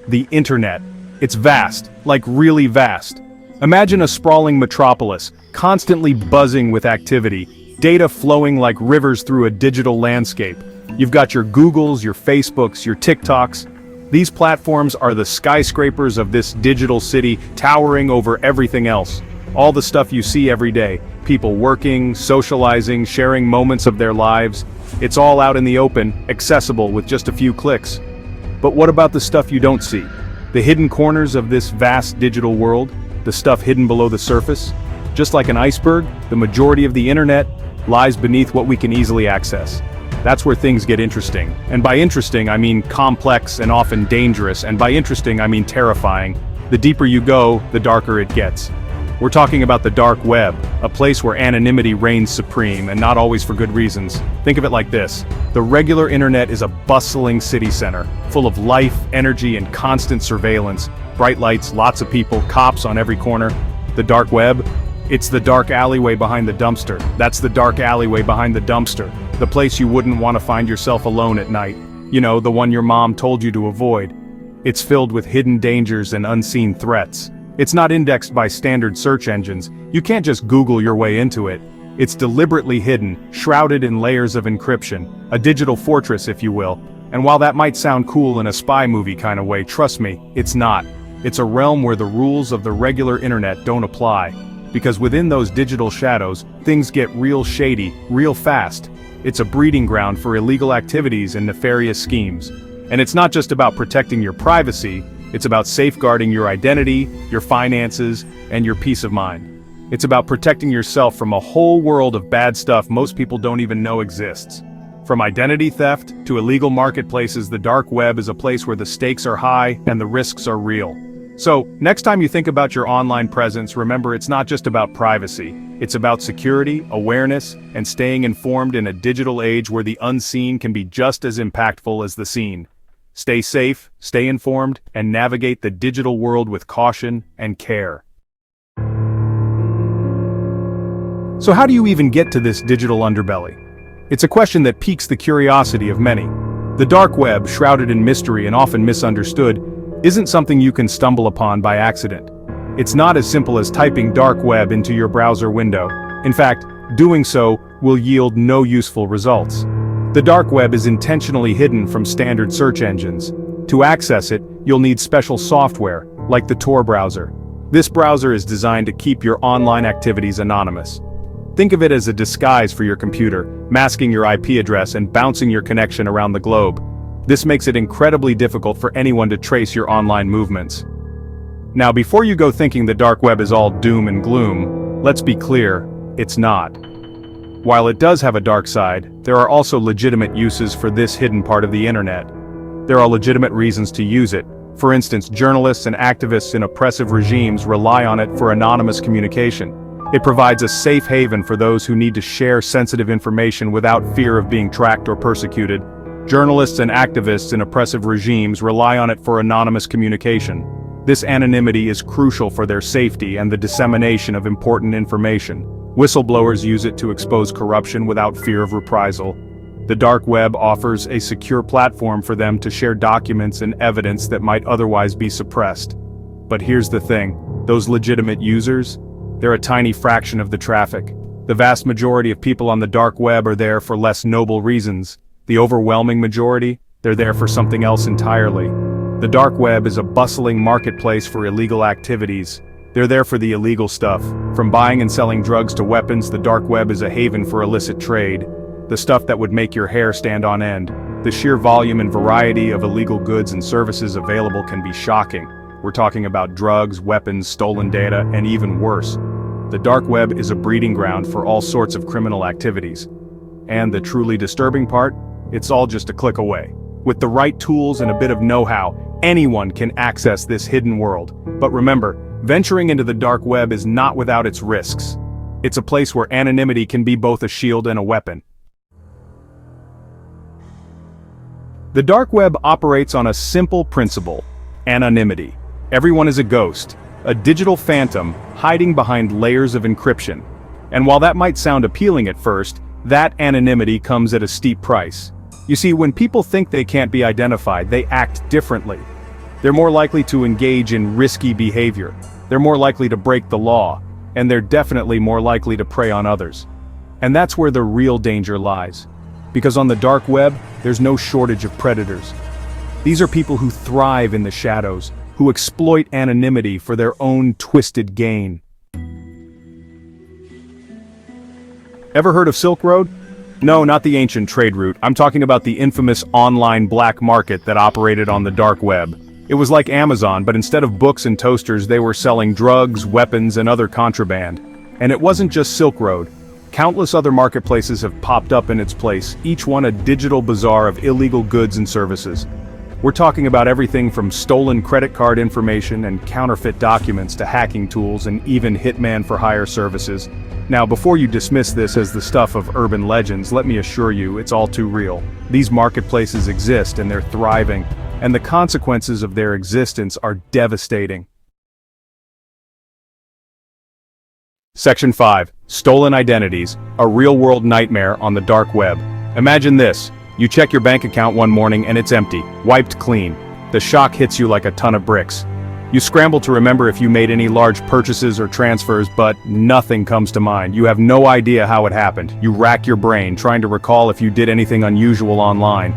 The internet. It's vast, like really vast. Imagine a sprawling metropolis, constantly buzzing with activity, data flowing like rivers through a digital landscape. You've got your Googles, your Facebooks, your TikToks. These platforms are the skyscrapers of this digital city, towering over everything else. All the stuff you see every day, people working, socializing, sharing moments of their lives. It's all out in the open, accessible with just a few clicks. But what about the stuff you don't see? The hidden corners of this vast digital world? The stuff hidden below the surface? Just like an iceberg, the majority of the internet lies beneath what we can easily access. That's where things get interesting. And by interesting, I mean complex and often dangerous, and by interesting, I mean terrifying. The deeper you go, the darker it gets. We're talking about the dark web, a place where anonymity reigns supreme, and not always for good reasons. Think of it like this. The regular internet is a bustling city center, full of life, energy, and constant surveillance. Bright lights, lots of people, cops on every corner. The dark web? It's the dark alleyway behind the dumpster. That's the dark alleyway behind the dumpster. The place you wouldn't want to find yourself alone at night. You know, the one your mom told you to avoid. It's filled with hidden dangers and unseen threats. It's not indexed by standard search engines. You can't just Google your way into it. It's deliberately hidden, shrouded in layers of encryption, a digital fortress if you will. And while that might sound cool in a spy movie kind of way, trust me, it's not. It's a realm where the rules of the regular internet don't apply. Because within those digital shadows, things get real shady, real fast. It's a breeding ground for illegal activities and nefarious schemes. And it's not just about protecting your privacy, it's about safeguarding your identity, your finances, and your peace of mind. It's about protecting yourself from a whole world of bad stuff most people don't even know exists. From identity theft to illegal marketplaces, the dark web is a place where the stakes are high and the risks are real. So, next time you think about your online presence, remember it's not just about privacy. It's about security, awareness, and staying informed in a digital age where the unseen can be just as impactful as the seen. Stay safe, stay informed, and navigate the digital world with caution and care. So how do you even get to this digital underbelly? It's a question that piques the curiosity of many. The dark web, shrouded in mystery and often misunderstood, isn't something you can stumble upon by accident. It's not as simple as typing dark web into your browser window. In fact, doing so will yield no useful results. The dark web is intentionally hidden from standard search engines. To access it, you'll need special software, like the Tor browser. This browser is designed to keep your online activities anonymous. Think of it as a disguise for your computer, masking your IP address and bouncing your connection around the globe. This makes it incredibly difficult for anyone to trace your online movements. Now, before you go thinking the dark web is all doom and gloom, let's be clear, it's not. While it does have a dark side, there are also legitimate uses for this hidden part of the internet. There are legitimate reasons to use it. For instance, journalists and activists in oppressive regimes rely on it for anonymous communication. It provides a safe haven for those who need to share sensitive information without fear of being tracked or persecuted. Journalists and activists in oppressive regimes rely on it for anonymous communication. This anonymity is crucial for their safety and the dissemination of important information. Whistleblowers use it to expose corruption without fear of reprisal. The dark web offers a secure platform for them to share documents and evidence that might otherwise be suppressed. But here's the thing, those legitimate users, they're a tiny fraction of the traffic. The vast majority of people on the dark web are there for less noble reasons. The overwhelming majority, they're there for something else entirely. The dark web is a bustling marketplace for illegal activities. They're there for the illegal stuff. From buying and selling drugs to weapons, the dark web is a haven for illicit trade. The stuff that would make your hair stand on end. The sheer volume and variety of illegal goods and services available can be shocking. We're talking about drugs, weapons, stolen data, and even worse. The dark web is a breeding ground for all sorts of criminal activities. And the truly disturbing part? It's all just a click away. With the right tools and a bit of know-how, anyone can access this hidden world. But remember, venturing into the dark web is not without its risks. It's a place where anonymity can be both a shield and a weapon. The dark web operates on a simple principle: anonymity. Everyone is a ghost, a digital phantom hiding behind layers of encryption. And while that might sound appealing at first, that anonymity comes at a steep price. You see, when people think they can't be identified, they act differently. They're more likely to engage in risky behavior. They're more likely to break the law, and they're definitely more likely to prey on others. And that's where the real danger lies. Because on the dark web, there's no shortage of predators. These are people who thrive in the shadows, who exploit anonymity for their own twisted gain. Ever heard of Silk Road? No, not the ancient trade route. I'm talking about the infamous online black market that operated on the dark web. It was like Amazon, but instead of books and toasters, they were selling drugs, weapons, and other contraband. And it wasn't just Silk Road. Countless other marketplaces have popped up in its place, each one a digital bazaar of illegal goods and services. We're talking about everything from stolen credit card information and counterfeit documents to hacking tools and even hitman for hire services. Now, before you dismiss this as the stuff of urban legends, let me assure you, it's all too real. These marketplaces exist and they're thriving, and the consequences of their existence are devastating. Section 5. Stolen Identities, a real-world nightmare on the dark web. Imagine this. You check your bank account one morning and it's empty, wiped clean. The shock hits you like a ton of bricks. You scramble to remember if you made any large purchases or transfers, but nothing comes to mind. You have no idea how it happened. You rack your brain, trying to recall if you did anything unusual online.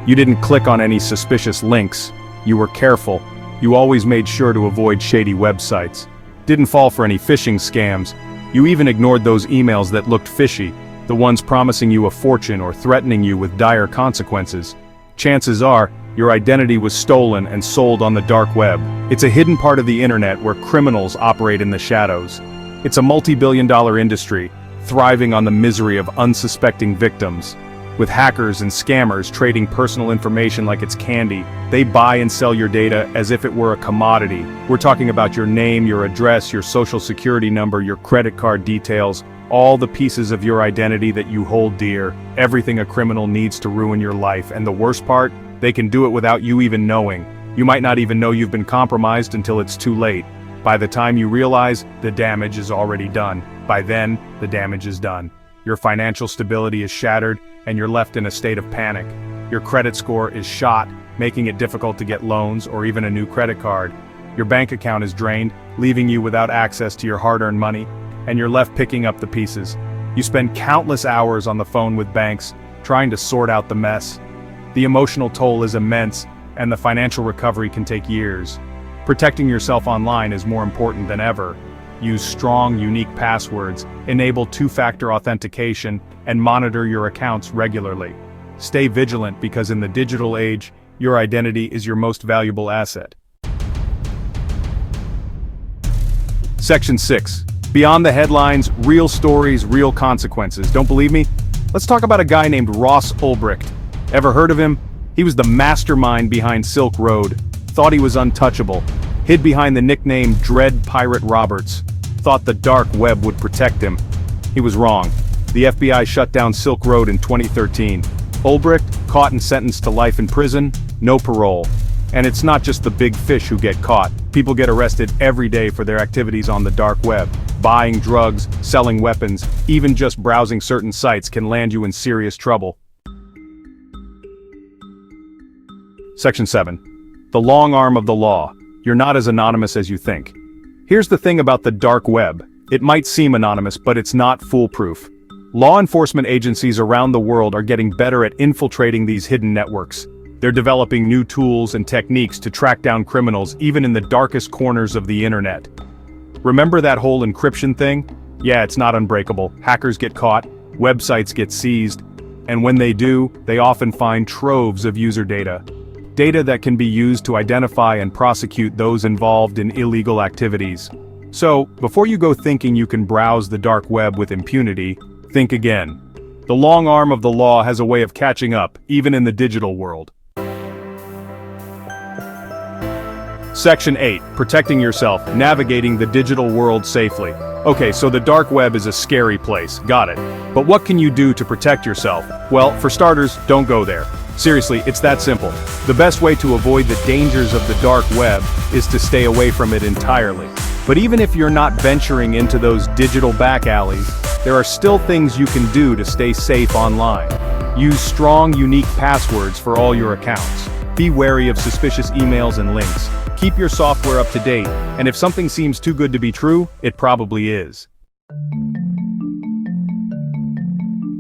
You didn't click on any suspicious links. You were careful. You always made sure to avoid shady websites. Didn't fall for any phishing scams. You even ignored those emails that looked fishy, the ones promising you a fortune or threatening you with dire consequences. Chances are, your identity was stolen and sold on the dark web. It's a hidden part of the internet where criminals operate in the shadows. It's a multi-billion-dollar industry, thriving on the misery of unsuspecting victims. With hackers and scammers trading personal information like it's candy, they buy and sell your data as if it were a commodity. We're talking about your name, your address, your social security number, your credit card details, all the pieces of your identity that you hold dear, everything a criminal needs to ruin your life. And the worst part, they can do it without you even knowing. You might not even know you've been compromised until it's too late. By the time you realize, the damage is already done. By then, the damage is done. Your financial stability is shattered, and you're left in a state of panic. Your credit score is shot, making it difficult to get loans or even a new credit card. Your bank account is drained, leaving you without access to your hard-earned money, and you're left picking up the pieces. You spend countless hours on the phone with banks, trying to sort out the mess. The emotional toll is immense, and the financial recovery can take years. Protecting yourself online is more important than ever. Use strong, unique passwords, enable two-factor authentication, and monitor your accounts regularly. Stay vigilant because in the digital age, your identity is your most valuable asset. Section 6. Beyond the headlines, real stories, real consequences. Don't believe me? Let's talk about a guy named Ross Ulbricht. Ever heard of him? He was the mastermind behind Silk Road. Thought he was untouchable. Hid behind the nickname Dread Pirate Roberts. Thought the dark web would protect him. He was wrong. The FBI shut down Silk Road in 2013. Ulbricht, caught and sentenced to life in prison, no parole. And it's not just the big fish who get caught. People get arrested every day for their activities on the dark web. Buying drugs, selling weapons, even just browsing certain sites can land you in serious trouble. Section 7. The long arm of the law. You're not as anonymous as you think. Here's the thing about the dark web. It might seem anonymous, but it's not foolproof. Law enforcement agencies around the world are getting better at infiltrating these hidden networks. They're developing new tools and techniques to track down criminals even in the darkest corners of the internet. Remember that whole encryption thing? Yeah, it's not unbreakable. Hackers get caught, websites get seized, and when they do, they often find troves of user data. Data that can be used to identify and prosecute those involved in illegal activities. So, before you go thinking you can browse the dark web with impunity, think again. The long arm of the law has a way of catching up, even in the digital world. Section 8. Protecting yourself, navigating the digital world safely. Okay, so the dark web is a scary place, got it. But what can you do to protect yourself? Well, for starters, don't go there. Seriously, it's that simple. The best way to avoid the dangers of the dark web is to stay away from it entirely. But even if you're not venturing into those digital back alleys, there are still things you can do to stay safe online. Use strong, unique passwords for all your accounts. Be wary of suspicious emails and links. Keep your software up to date, and if something seems too good to be true, it probably is.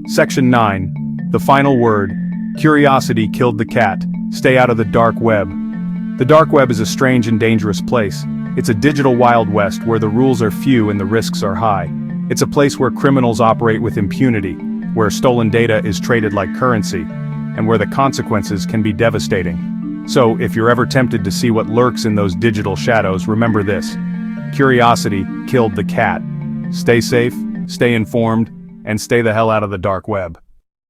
Section 9. The final word. Curiosity killed the cat. Stay out of the dark web. The dark web is a strange and dangerous place. It's a digital Wild West where the rules are few and the risks are high. It's a place where criminals operate with impunity, where stolen data is traded like currency, and where the consequences can be devastating. So, if you're ever tempted to see what lurks in those digital shadows, remember this. Curiosity killed the cat. Stay safe, stay informed, and stay the hell out of the dark web.